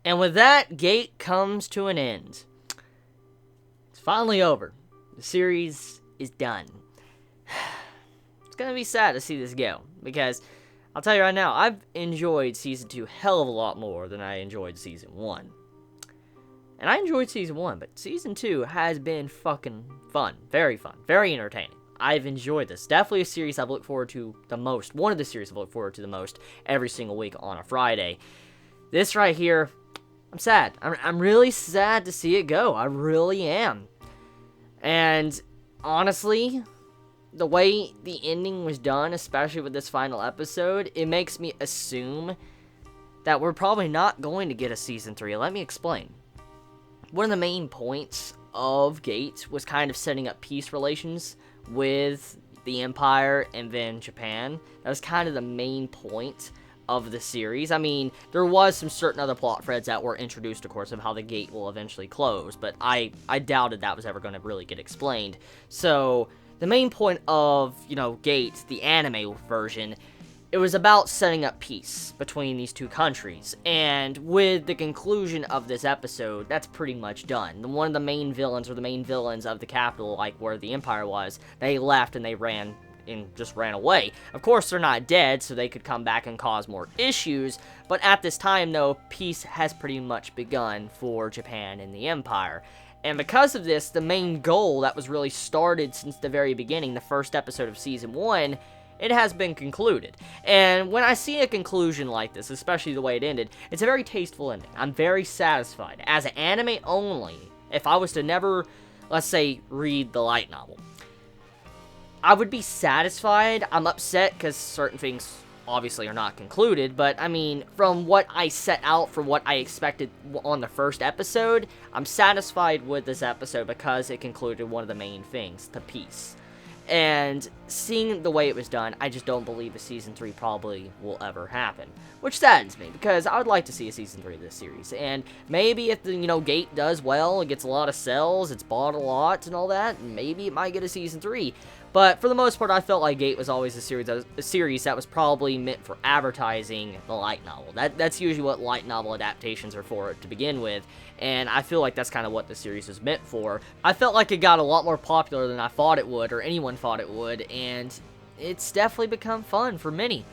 And with that, Gate comes to an end. It's finally over. The series is done. It's gonna be sad to see this go, because I'll tell you right now, I've enjoyed Season 2 hell of a lot more than I enjoyed Season 1. And I enjoyed Season 1, but Season 2 has been fucking fun. Very fun. Very entertaining. I've enjoyed this. Definitely a series I've looked forward to the most. One of the series I've looked forward to the most every single week on a Friday. This right here, I'm sad. I'm really sad to see it go. I really am. And honestly, the way the ending was done, especially with this final episode, it makes me assume that we're probably not going to get a Season 3. Let me explain. One of the main points of Gate was kind of setting up peace relations with the Empire and then Japan. That was kind of the main point of the series. I mean, there was some certain other plot threads that were introduced, of course, of how the Gate will eventually close, but I doubted that was ever going to really get explained. So, the main point of, Gate, the anime version, it was about setting up peace between these two countries, and with the conclusion of this episode, that's pretty much done. One of the main villains, or the main villains of the capital, like where the Empire was, they left and they ran away. Of course, they're not dead, so they could come back and cause more issues, but at this time, though, peace has pretty much begun for Japan and the Empire. And because of this, the main goal that was really started since the very beginning, the first episode of Season 1, it has been concluded. And when I see a conclusion like this, especially the way it ended, it's a very tasteful ending. I'm very satisfied. As an anime only, if I was to never, let's say, read the light novel, I would be satisfied. I'm upset because certain things obviously are not concluded, but I mean, from what I set out for what I expected on the first episode, I'm satisfied with this episode because it concluded one of the main things, the peace. And seeing the way it was done, I just don't believe a Season 3 probably will ever happen. Which saddens me, because I would like to see a Season 3 of this series. And maybe if the, Gate does well, it gets a lot of sales, it's bought a lot and all that, maybe it might get a Season 3. But for the most part, I felt like Gate was always a series that was probably meant for advertising the light novel. That's usually what light novel adaptations are for to begin with, and I feel like that's kind of what the series is meant for. I felt like it got a lot more popular than I thought it would, or anyone thought it would, and it's definitely become fun for many.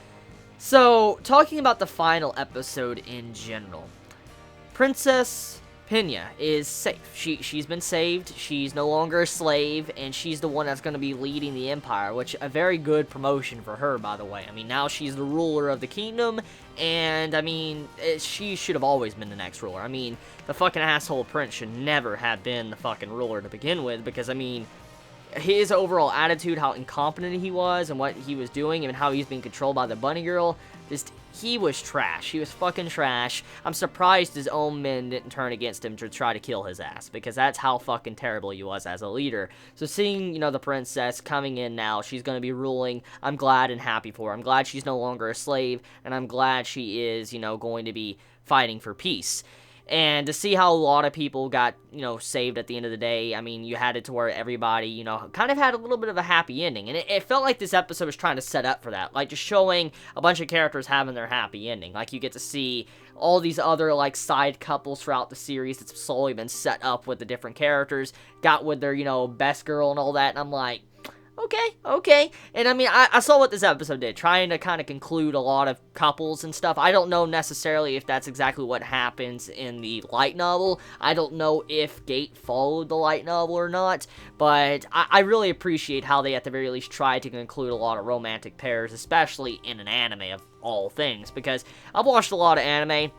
So, talking about the final episode in general, Princess Pena is safe. She's been saved, she's no longer a slave, and she's the one that's going to be leading the Empire, which a very good promotion for her, by the way. I mean, now she's the ruler of the kingdom, and, I mean, she should have always been the next ruler. I mean, the fucking asshole prince should never have been the fucking ruler to begin with, because, I mean, his overall attitude, how incompetent he was, and what he was doing, and how he's being controlled by the bunny girl, just, he was trash. He was fucking trash. I'm surprised his own men didn't turn against him to try to kill his ass, because that's how fucking terrible he was as a leader. So seeing, the princess coming in now, she's going to be ruling, I'm glad and happy for her. I'm glad she's no longer a slave, and I'm glad she is, going to be fighting for peace. And to see how a lot of people got, saved at the end of the day, I mean, you had it to where everybody, kind of had a little bit of a happy ending. And it felt like this episode was trying to set up for that. Like, just showing a bunch of characters having their happy ending. Like, you get to see all these other, like, side couples throughout the series that's slowly been set up with the different characters. Got with their, best girl and all that. And I'm like, okay. And I mean, I saw what this episode did, trying to kind of conclude a lot of couples and stuff. I don't know necessarily if that's exactly what happens in the light novel. I don't know if Gate followed the light novel or not, but I really appreciate how they at the very least tried to conclude a lot of romantic pairs, especially in an anime of all things, because I've watched a lot of anime,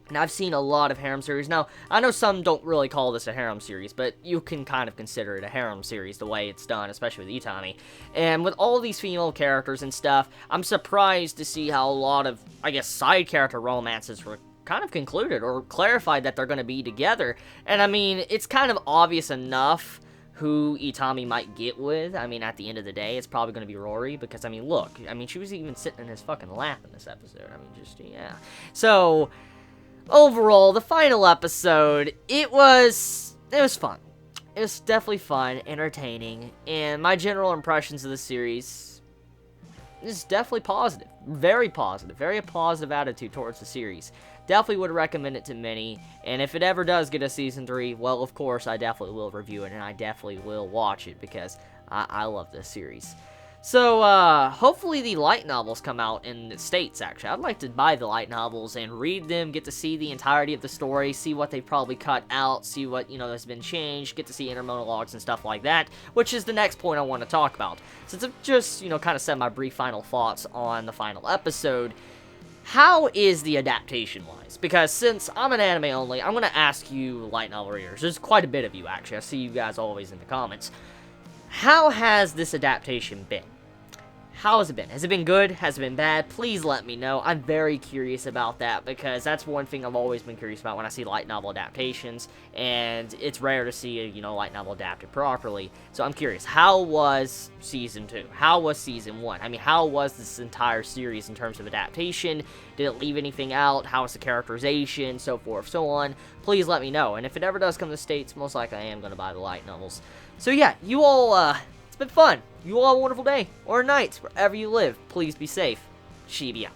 and I've seen a lot of harem series. Now, I know some don't really call this a harem series, but you can kind of consider it a harem series the way it's done, especially with Itami. And with all these female characters and stuff, I'm surprised to see how a lot of, I guess, side character romances were kind of concluded or clarified that they're going to be together. And I mean, it's kind of obvious enough who Itami might get with. I mean, at the end of the day, it's probably going to be Rory, because, I mean, look, I mean, she was even sitting in his fucking lap in this episode. I mean, just, yeah. So overall, the final episode, it was fun. It was definitely fun, entertaining, and my general impressions of the series, is definitely positive. Very positive. Very positive attitude towards the series. Definitely would recommend it to many. And if it ever does get a Season 3, well, of course, I definitely will review it. And I definitely will watch it because I love this series. So, hopefully the light novels come out in the States, actually. I'd like to buy the light novels and read them, get to see the entirety of the story, see what they've probably cut out, see what, has been changed, get to see inner monologues and stuff like that, which is the next point I want to talk about. Since I've just, kind of said my brief final thoughts on the final episode, how is the adaptation-wise? Because since I'm an anime only, I'm going to ask you light novel readers. There's quite a bit of you, actually. I see you guys always in the comments. How has this adaptation been? How has it been? Has it been good? Has it been bad? Please let me know. I'm very curious about that because that's one thing I've always been curious about when I see light novel adaptations, and it's rare to see a, light novel adapted properly. So I'm curious, how was Season 2? How was Season 1? I mean, how was this entire series in terms of adaptation? Did it leave anything out? How was the characterization? So forth, so on. Please let me know. And if it ever does come to the States, most likely I am going to buy the light novels. So yeah, you all, it's been fun. You all have a wonderful day or night, wherever you live. Please be safe. Chibi out.